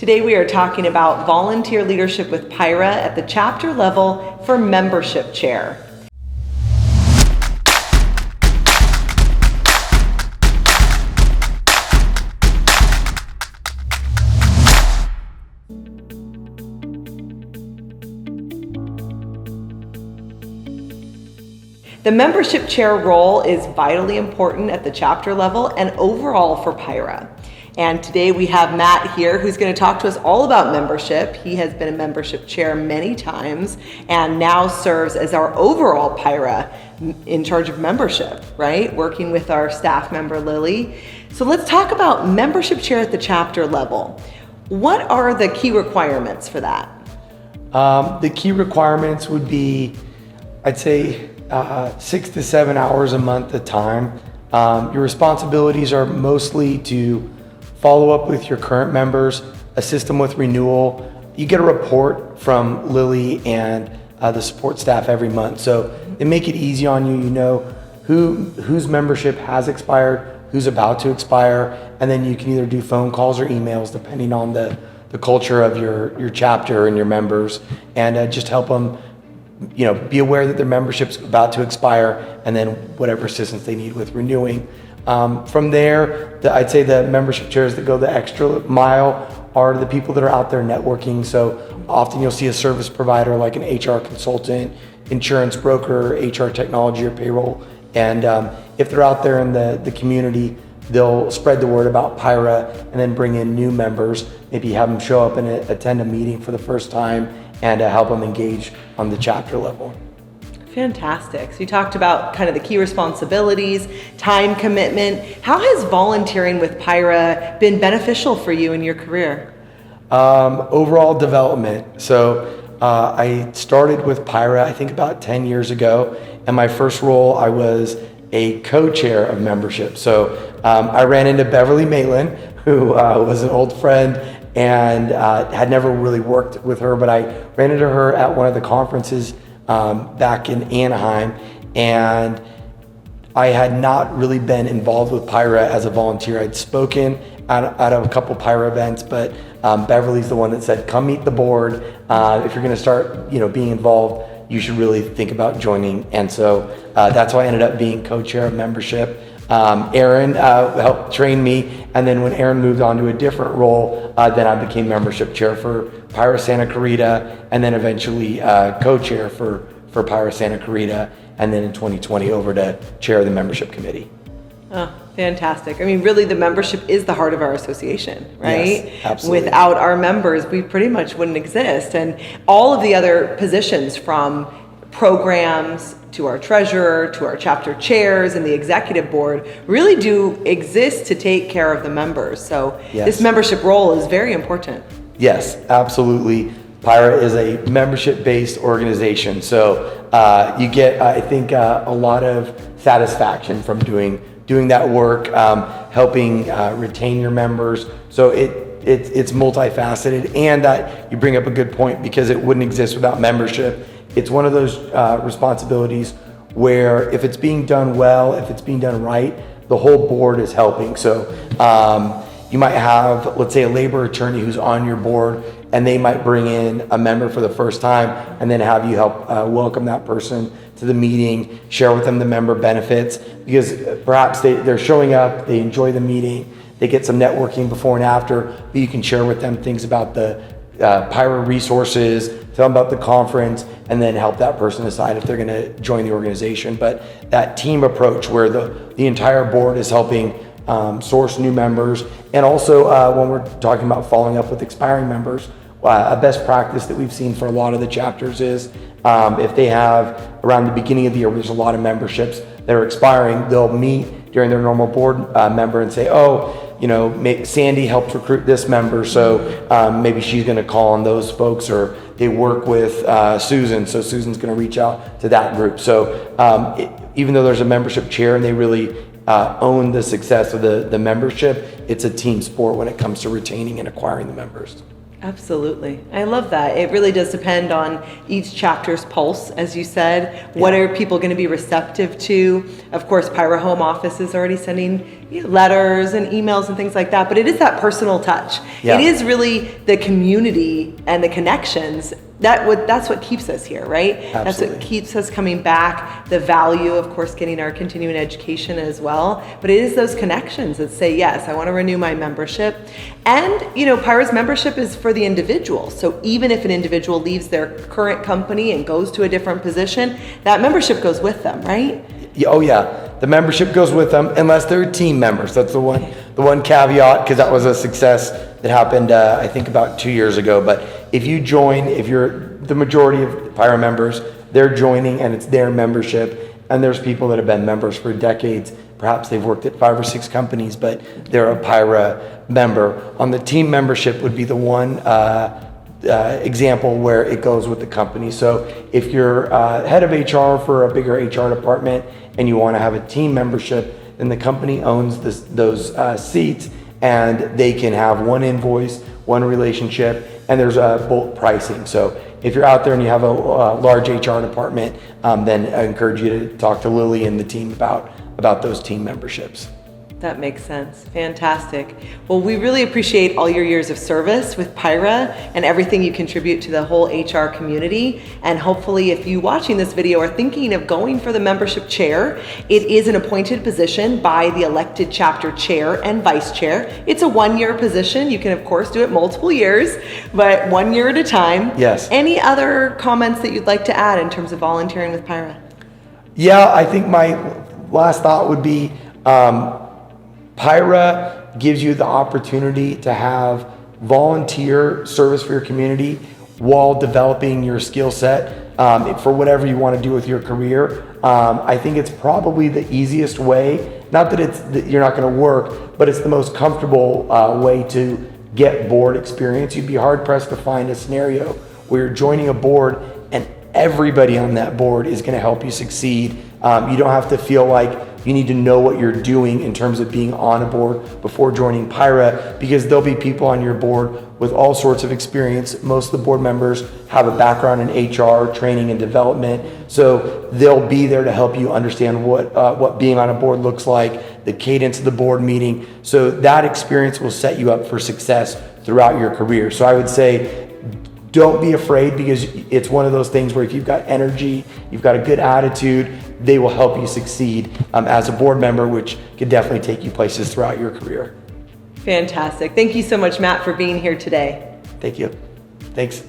Today we are talking about volunteer leadership with PIHRA at the chapter level for membership chair. The membership chair role is vitally important at the chapter level and overall for PIHRA. And today we have Matt here who's going to talk to us all about membership. He has been a membership chair many times and now serves as our overall PIHRA in charge of membership, right? Working with our staff member Lily. So let's talk about membership chair at the chapter level. What are the key requirements for that? The key requirements would be, I'd say, 6 to 7 hours a month at a time. Your responsibilities are mostly to follow up with your current members, assist them with renewal. You get a report from Lily and the support staff every month. So they make it easy on you. You know whose membership has expired, who's about to expire, and then you can either do phone calls or emails depending on the culture of your chapter and your members, and just help them be aware that their membership's about to expire, and then whatever assistance they need with renewing. From there, I'd say the membership chairs that go the extra mile are the people that are out there networking. So often you'll see a service provider like an HR consultant, insurance broker, HR technology, or payroll. And if they're out there in the community, they'll spread the word about PIHRA and then bring in new members, maybe have them show up and attend a meeting for the first time, and help them engage on the chapter level. Fantastic. So you talked about kind of the key responsibilities, time commitment. How has volunteering with PIHRA been beneficial for you in your career? Overall development. So I started with PIHRA, I think about 10 years ago, and my first role, I was a co-chair of membership. So I ran into Beverly Maitland, who was an old friend, and had never really worked with her, but I ran into her at one of the conferences back in Anaheim, and I had not really been involved with PIHRA as a volunteer. I'd spoken at a couple PIHRA events, but Beverly's the one that said, come meet the board. If you're gonna start being involved, you should really think about joining. And so that's why I ended up being co-chair of membership. Aaron helped train me, and then when Aaron moved on to a different role, then I became membership chair for PIHRA Santa Clarita, and then eventually co-chair for PIHRA Santa Clarita, and then in 2020 over to chair of the membership committee. Oh, fantastic. I mean, really the membership is the heart of our association, right? Yes, absolutely. Without our members, we pretty much wouldn't exist. And all of the other positions, from programs to our treasurer, to our chapter chairs and the executive board, really do exist to take care of the members. So yes, this membership role is very important. Yes, absolutely. PIHRA is a membership-based organization. So you get, I think, a lot of satisfaction from doing that work, helping retain your members. So it's multifaceted, and you bring up a good point, because it wouldn't exist without membership. It's one of those responsibilities where if it's being done well, if it's being done right, the whole board is helping. So you might have, let's say, a labor attorney who's on your board, and they might bring in a member for the first time, and then have you help welcome that person to the meeting, share with them the member benefits, because perhaps they're showing up, they enjoy the meeting, they get some networking before and after, but you can share with them things about the PIHRA resources, tell them about the conference, and then help that person decide if they're going to join the organization. But that team approach where the entire board is helping source new members, and also when we're talking about following up with expiring members, a best practice that we've seen for a lot of the chapters is if they have, around the beginning of the year where there's a lot of memberships that are expiring, they'll meet during their normal board member and say, Sandy helped recruit this member, so maybe she's going to call on those folks, or they work with Susan, so Susan's going to reach out to that group. So even though there's a membership chair and they really own the success of the membership, it's a team sport when it comes to retaining and acquiring the members. Absolutely. I love that. It really does depend on each chapter's pulse, as you said. What are people going to be receptive to? Of course, PIHRA Home Office is already sending letters and emails and things like that, but it is that personal touch. Yeah. It is really the community and the connections. That's what keeps us here, right? Absolutely. That's what keeps us coming back. The value, of course, getting our continuing education as well. But it is those connections that say, yes, I want to renew my membership. And, PIHRA's membership is for the individual. So even if an individual leaves their current company and goes to a different position, that membership goes with them, right? Oh yeah, the membership goes with them unless they're team members. That's the one caveat, because that was a success that happened I think about 2 years ago. But if you join, if you're the majority of PIHRA members, they're joining and it's their membership. And there's people that have been members for decades. Perhaps they've worked at 5 or 6 companies, but they're a PIHRA member. On the team membership would be the one example where it goes with the company. So if you're head of HR for a bigger HR department and you want to have a team membership, then the company owns those seats, and they can have one invoice, one relationship, and there's bulk pricing. So if you're out there and you have a large HR department, then I encourage you to talk to Lily and the team about those team memberships. That makes sense. Fantastic. Well, we really appreciate all your years of service with PIHRA and everything you contribute to the whole HR community. And hopefully, if you watching this video are thinking of going for the membership chair, it is an appointed position by the elected chapter chair and vice chair. It's a 1-year position. You can, of course, do it multiple years, but 1 year at a time. Yes. Any other comments that you'd like to add in terms of volunteering with PIHRA? Yeah, I think my last thought would be, PIHRA gives you the opportunity to have volunteer service for your community while developing your skill set for whatever you want to do with your career. I think it's probably the easiest way, not that you're not going to work, but it's the most comfortable way to get board experience. You'd be hard pressed to find a scenario where you're joining a board and everybody on that board is going to help you succeed. You don't have to feel like you need to know what you're doing in terms of being on a board before joining PIHRA, because there'll be people on your board with all sorts of experience. Most of the board members have a background in HR, training and development, so they'll be there to help you understand what being on a board looks like, the cadence of the board meeting. So that experience will set you up for success throughout your career. So I would say, don't be afraid, because it's one of those things where if you've got energy, you've got a good attitude, they will help you succeed as a board member, which can definitely take you places throughout your career. Fantastic. Thank you so much, Matt, for being here today. Thank you. Thanks.